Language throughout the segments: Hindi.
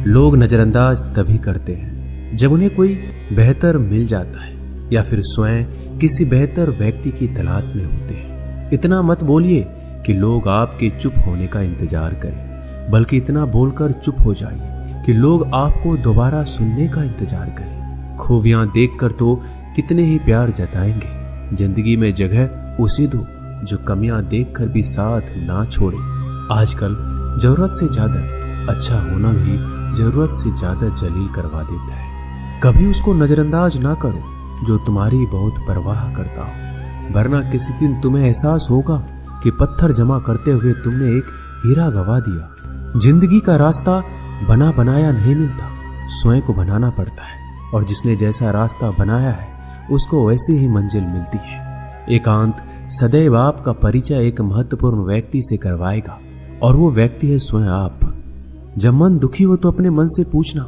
लोग नजरअंदाज तभी करते हैं जब उन्हें कोई बेहतर मिल जाता है या फिर स्वयं किसी बेहतर व्यक्ति की तलाश में होते हैं। इतना मत बोलिए कि लोग आपके चुप होने का इंतजार करें, बल्कि इतना बोलकर चुप हो जाइए कि लोग आपको दोबारा सुनने का इंतजार करें। खूबियां देखकर तो कितने ही प्यार जताएंगे। जिंदगी में जगह उसे दो जो कमियां देखकर भी साथ ना छोड़े। आजकल जरूरत से ज्यादा अच्छा होना भी जरूरत से ज्यादा जलील करवा देता है। कभी उसको नजरअंदाज ना करो जो तुम्हारी बहुत परवाह करता हो, वरना किसी दिन तुम्हें एहसास होगा कि पत्थर जमा करते हुए तुमने एक हीरा गवा दिया। जिंदगी का रास्ता बना बनाया नहीं मिलता, स्वयं को बनाना पड़ता है, और जिसने जैसा रास्ता बनाया है उसको वैसी ही मंजिल मिलती है। एकांत सदैव आपका परिचय एक महत्वपूर्ण व्यक्ति से करवाएगा, और वो व्यक्ति है स्वयं आप। जब मन दुखी हो तो अपने मन से पूछना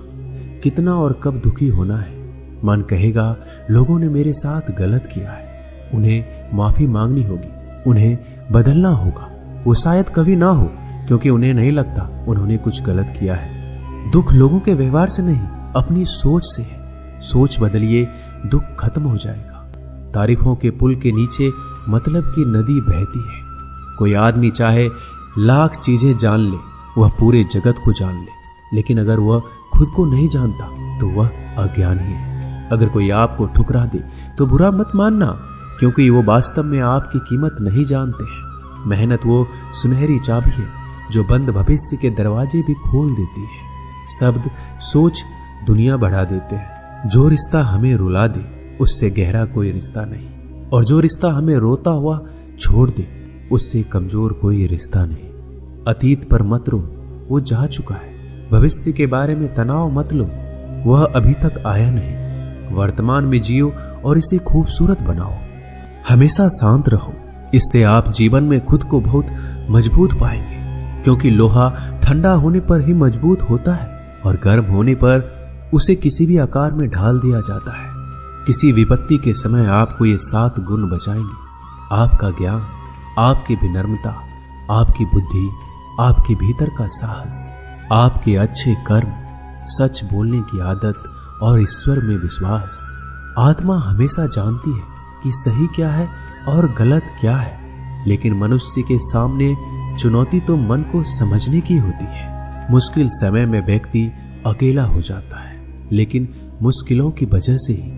कितना और कब दुखी होना है। मन कहेगा लोगों ने मेरे साथ गलत किया है, उन्हें माफी मांगनी होगी, उन्हें बदलना होगा। वो शायद कभी ना हो, क्योंकि उन्हें नहीं लगता उन्होंने कुछ गलत किया है। दुख लोगों के व्यवहार से नहीं, अपनी सोच से है। सोच बदलिए, दुख खत्म हो जाएगा। तारीफों के पुल के नीचे मतलब की नदी बहती है। कोई आदमी चाहे लाख चीजें जान ले, वह पूरे जगत को जान ले, लेकिन अगर वह खुद को नहीं जानता तो वह अज्ञानी है। अगर कोई आपको ठुकरा दे तो बुरा मत मानना, क्योंकि वो वास्तव में आपकी कीमत नहीं जानते हैं। मेहनत वो सुनहरी चाबी है जो बंद भविष्य के दरवाजे भी खोल देती है। शब्द सोच दुनिया बढ़ा देते हैं। जो रिश्ता हमें रुला दे उससे गहरा कोई रिश्ता नहीं, और जो रिश्ता हमें रोता हुआ छोड़ दे उससे कमजोर कोई रिश्ता नहीं। अतीत पर मत रो, वो जा चुका है। भविष्य के बारे में तनाव मत लो, वह अभी तक आया नहीं। वर्तमान में जियो और इसे खूबसूरत बनाओ। हमेशा शांत रहो, इससे आप जीवन में खुद को बहुत मजबूत पाएंगे, क्योंकि लोहा ठंडा होने पर ही मजबूत होता है, और गर्म होने पर उसे किसी भी आकार में ढाल दिया जाता है। किसी विपत्ति के समय आपको ये 7 गुण बचाएंगे: आपका ज्ञान, आपकी विनम्रता, आपकी बुद्धि, आपके भीतर का साहस, आपके अच्छे कर्म, सच बोलने की आदत और ईश्वर में विश्वास। आत्मा हमेशा जानती है कि सही क्या है और गलत क्या है, लेकिन मनुष्य के सामने चुनौती तो मन को समझने की होती है। मुश्किल समय में व्यक्ति अकेला हो जाता है, लेकिन मुश्किलों की वजह से ही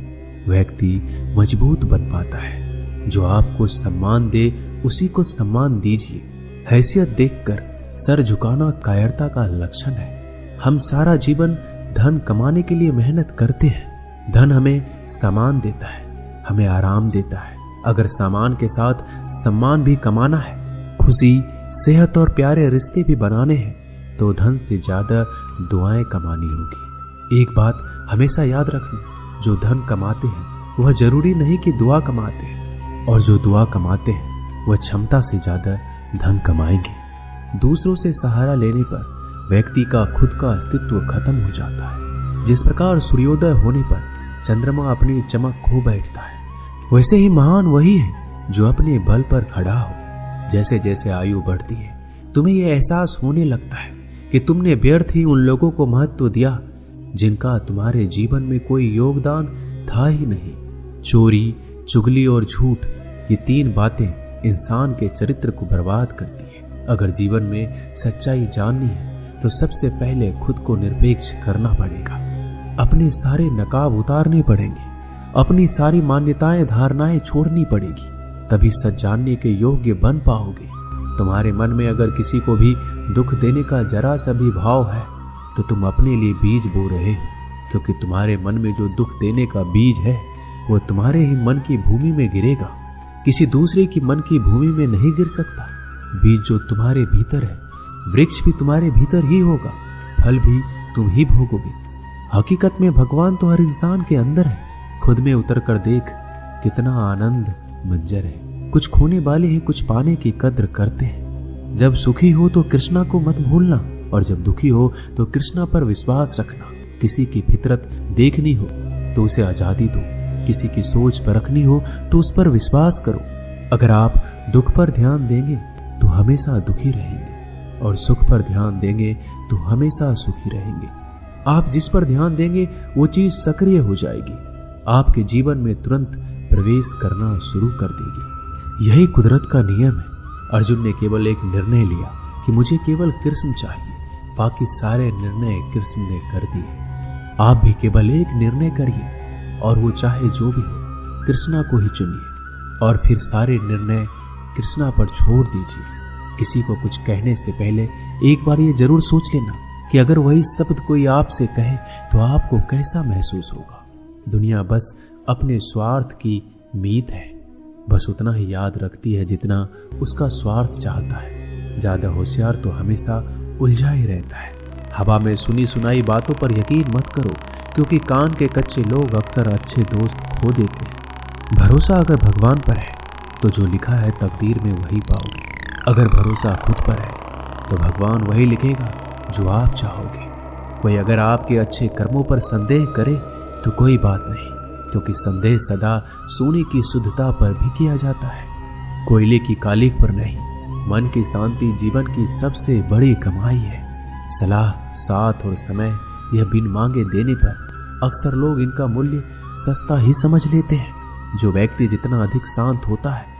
व्यक्ति मजबूत बन पाता है। जो आपको सम्मान दे उसी को सम्मान दीजिए। हैसियत देखकर सर झुकाना कायरता का लक्षण है। हम सारा जीवन धन कमाने के लिए मेहनत करते हैं। धन हमें सामान देता है, हमें आराम देता है। अगर सामान के साथ सम्मान भी कमाना है, खुशी, सेहत और प्यारे रिश्ते भी बनाने हैं, तो धन से ज्यादा दुआएं कमानी होगी। एक बात हमेशा याद रखना, जो धन कमाते हैं वह जरूरी नहीं कि दुआ कमाते हैं, और जो दुआ कमाते हैं वह क्षमता से ज्यादा धन कमाएंगे। दूसरों से सहारा लेने पर व्यक्ति का खुद का अस्तित्व खत्म हो जाता है। जिस प्रकार सूर्योदय होने पर चंद्रमा अपनी चमक खो बैठता है, वैसे ही महान वही है जो अपने बल पर खड़ा हो। जैसे जैसे आयु बढ़ती है, तुम्हें यह एहसास होने लगता है कि तुमने व्यर्थ ही उन लोगों को महत्व दिया जिनका तुम्हारे जीवन में कोई योगदान था ही नहीं। चोरी, चुगली और झूठ, ये 3 बातें इंसान के चरित्र को बर्बाद करती है। अगर जीवन में सच्चाई जाननी है तो सबसे पहले खुद को निरपेक्ष करना पड़ेगा। अपने सारे नकाब उतारने पड़ेंगे, अपनी सारी मान्यताएं धारणाएं छोड़नी पड़ेगी, तभी सच जानने के योग्य बन पाओगे। तुम्हारे मन में अगर किसी को भी दुख देने का जरा सा भी भाव है तो तुम अपने लिए बीज बो रहे हो, क्योंकि तुम्हारे मन में जो दुख देने का बीज है वो तुम्हारे ही मन की भूमि में गिरेगा, किसी दूसरे की मन की भूमि में नहीं गिर सकता। बीज जो तुम्हारे भीतर है, वृक्ष भी तुम्हारे भीतर ही होगा, फल भी तुम ही भोगोगे। हकीकत में भगवान तो हर इंसान के अंदर है। खुद में उतर कर देख कितना आनंद मंजर है। कुछ खोने वाले हैं, कुछ पाने की कद्र करते हैं। जब सुखी हो तो कृष्णा को मत भूलना, और जब दुखी हो तो कृष्णा पर विश्वास रखना। किसी की फितरत देखनी हो तो उसे आजादी दो, किसी की सोच परखनी हो तो उस पर विश्वास करो। अगर आप दुख पर ध्यान देंगे तो हमेशा दुखी रहेंगे, और सुख पर ध्यान देंगे तो हमेशा सुखी रहेंगे। आप जिस पर ध्यान देंगे वो चीज सक्रिय हो जाएगी, आपके जीवन में तुरंत प्रवेश करना शुरू कर देगी। यही कुदरत का नियम है। अर्जुन ने केवल एक निर्णय लिया कि मुझे केवल कृष्ण चाहिए, बाकी सारे निर्णय कृष्ण ने कर दिए। आप भी केवल एक निर्णय करिए और वो चाहे जो भी हो, कृष्णा को ही चुनिए और फिर सारे निर्णय कृष्णा पर छोड़ दीजिए। किसी को कुछ कहने से पहले एक बार ये जरूर सोच लेना कि अगर वही शब्द कोई आपसे कहे तो आपको कैसा महसूस होगा। दुनिया बस अपने स्वार्थ की मीत है, बस उतना ही याद रखती है जितना उसका स्वार्थ चाहता है। ज्यादा होशियार तो हमेशा उलझा ही रहता है। हवा में सुनी सुनाई बातों पर यकीन मत करो, क्योंकि कान के कच्चे लोग अक्सर अच्छे दोस्त खो देते हैं। भरोसा अगर भगवान पर है तो जो लिखा है तकदीर में वही पाओगे। अगर भरोसा खुद पर है तो भगवान वही लिखेगा जो आप चाहोगे। कोई अगर आपके अच्छे कर्मों पर संदेह करे तो कोई बात नहीं, क्योंकि संदेह सदा सोने की शुद्धता पर भी किया जाता है, कोयले की कालिक पर नहीं। मन की शांति जीवन की सबसे बड़ी कमाई है। सलाह, साथ और समय यह बिन मांगे देने पर अक्सर लोग इनका मूल्य सस्ता ही समझ लेते हैं। जो व्यक्ति जितना अधिक शांत होता है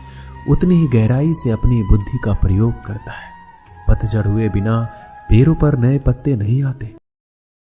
उतनी ही गहराई से अपनी बुद्धि का प्रयोग करता है। पतझड़ हुए बिना पेड़ों पर नए पत्ते नहीं आते।